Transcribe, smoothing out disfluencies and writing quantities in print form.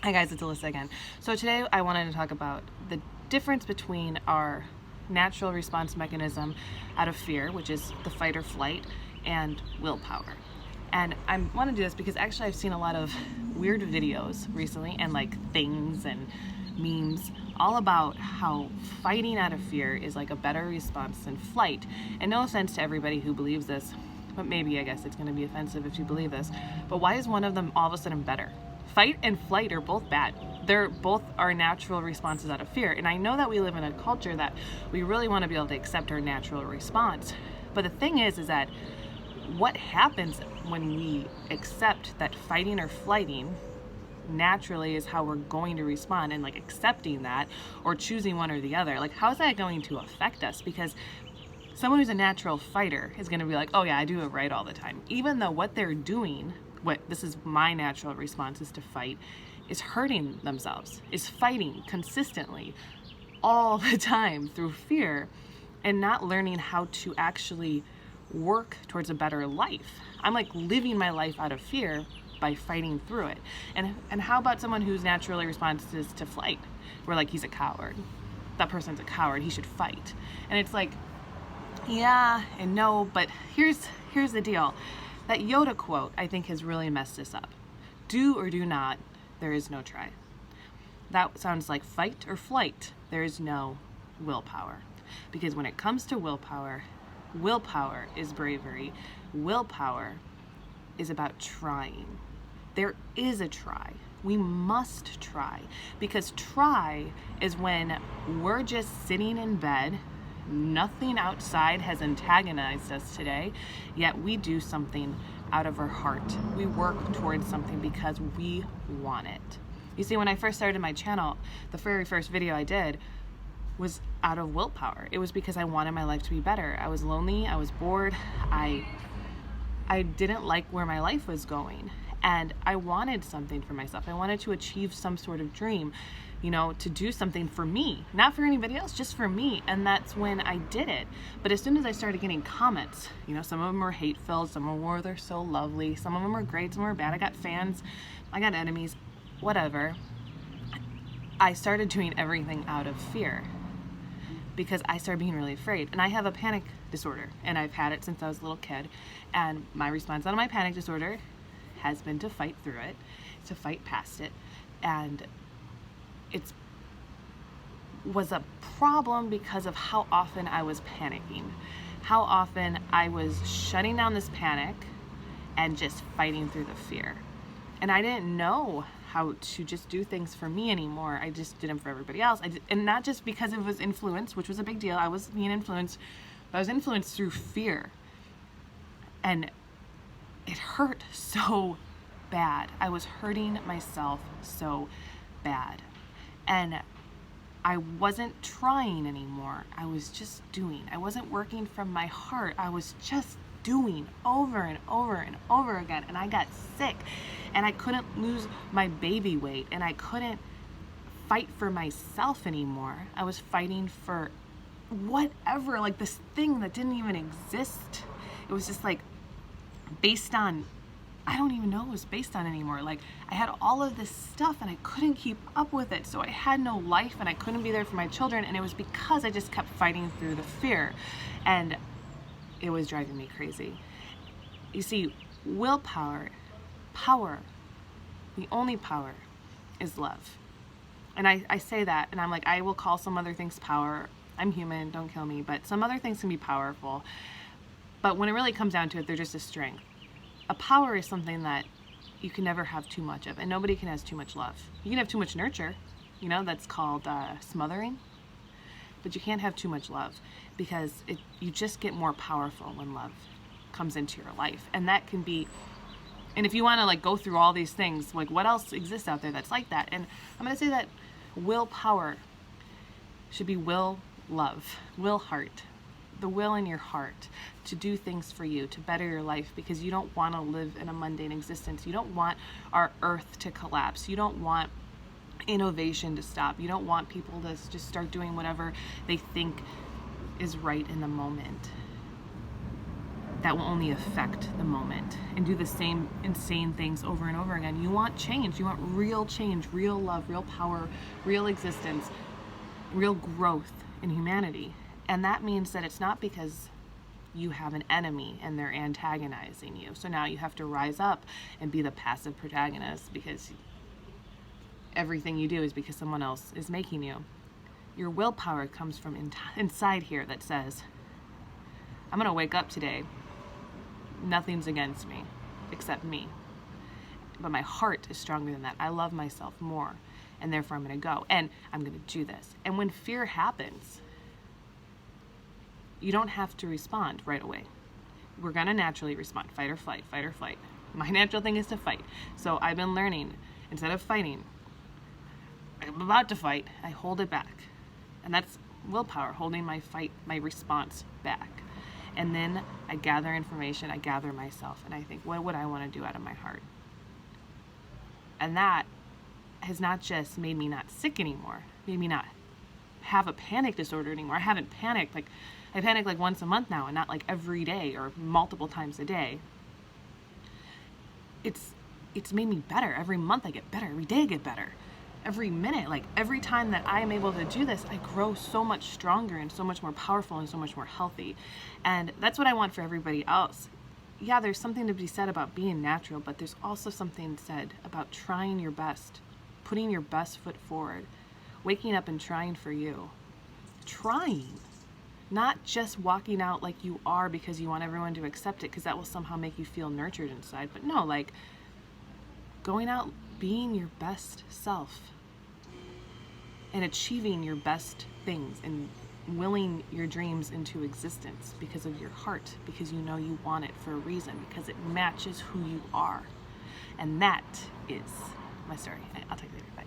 Hi guys, it's Alyssa again. So today I wanted to talk about the difference between our natural response mechanism out of fear, which is the fight or flight, and willpower. And I want to do this because actually I've seen a lot of weird videos recently and like things and memes all about how fighting out of fear is like a better response than flight. And no offense to everybody who believes this, but maybe I guess it's going to be offensive if you believe this. But why is one of them all of a sudden better? Fight and flight are both bad. They're both our natural responses out of fear. And I know that we live in a culture that we really want to be able to accept our natural response. But the thing is that what happens when we accept that fighting or flighting naturally is how we're going to respond, and like accepting that or choosing one or the other, like how is that going to affect us? Because someone who's a natural fighter is going to be like, oh yeah, I do it right all the time, even though what they're doing, what this is my natural response is to fight, is hurting themselves, is fighting consistently all the time through fear and not learning how to actually work towards a better life. I'm like living my life out of fear by fighting through it. And how about someone whose naturally response is to flight? We're like, he's a coward. That person's a coward. He should fight. And it's like, yeah and no, but here's the deal. That Yoda quote, I think, has really messed this up. Do or do not, there is no try. That sounds like fight or flight. There is no willpower. Because when it comes to willpower, willpower is bravery. Willpower is about trying. There is a try. We must try. Because try is when we're just sitting in bed, nothing outside has antagonized us today, yet we do something out of our heart. We work towards something because we want it. You see, when I first started my channel, the very first video I did was out of willpower. It was because I wanted my life to be better. I was lonely, I was bored, I didn't like where my life was going, and I wanted something for myself. I wanted to achieve some sort of dream, to do something for me, not for anybody else, just for me. And that's when I did it. But as soon as I started getting comments, some of them were hate-filled, some of them were, they're so lovely, some of them were great, some were bad. I got fans, I got enemies, whatever. I started doing everything out of fear because I started being really afraid. And I have a panic disorder, and I've had it since I was a little kid. And my response out of my panic disorder has been to fight through it, to fight past it. And it was a problem because of how often I was panicking, how often I was shutting down this panic and just fighting through the fear. And I didn't know how to just do things for me anymore. I just did them for everybody else. And not just because it was influence, which was a big deal. I was being influenced, but I was influenced through fear. And it hurt so bad. I was hurting myself so bad. And I wasn't trying anymore. I was just doing. I wasn't working from my heart. I was just doing over and over and over again. And I got sick. And I couldn't lose my baby weight. And I couldn't fight for myself anymore. I was fighting for whatever, like this thing that didn't even exist. It was just like based on, I don't even know what it was based on anymore. Like I had all of this stuff and I couldn't keep up with it. So I had no life and I couldn't be there for my children. And it was because I just kept fighting through the fear. And it was driving me crazy. You see, willpower, power, the only power is love. And I say that and I'm like, I will call some other things power. I'm human, don't kill me. But some other things can be powerful. But when it really comes down to it, they're just a strength. A power is something that you can never have too much of, and nobody can have too much love. You can have too much nurture, that's called smothering, but you can't have too much love because you just get more powerful when love comes into your life. And that can be, and if you want to like go through all these things, like what else exists out there that's like that? And I'm going to say that willpower should be will, love, will, heart. The will in your heart to do things for you, to better your life, because you don't want to live in a mundane existence. You don't want our earth to collapse. You don't want innovation to stop. You don't want people to just start doing whatever they think is right in the moment. that will only affect the moment and do the same insane things over and over again. You want change. You want real change, real love, real power, real existence, real growth in humanity. And that means that it's not because you have an enemy and they're antagonizing you. So now you have to rise up and be the passive protagonist because everything you do is because someone else is making you. Your willpower comes from inside here that says, I'm going to wake up today. Nothing's against me except me. But my heart is stronger than that. I love myself more, and therefore I'm going to go and I'm going to do this. And when fear happens, you don't have to respond right away. We're going to naturally respond, fight or flight, fight or flight. My natural thing is to fight. So I've been learning, instead of fighting, I'm about to fight, I hold it back. And that's willpower, holding my response back. And then I gather information, I gather myself, and I think, what would I want to do out of my heart? And that has not just made me not sick anymore, made me not have a panic disorder anymore. I haven't panicked, I panic like once a month now and not like every day or multiple times a day. It's made me better. Every month I get better, every day I get better. Every minute, like every time that I am able to do this, I grow so much stronger and so much more powerful and so much more healthy. And that's what I want for everybody else. Yeah, there's something to be said about being natural, but there's also something said about trying your best, putting your best foot forward, waking up and trying for you. Trying. Not just walking out like you are because you want everyone to accept it because that will somehow make you feel nurtured inside. But no, like going out, being your best self and achieving your best things and willing your dreams into existence because of your heart, because you know you want it for a reason, because it matches who you are. And that is my story. I'll take it later. Bye.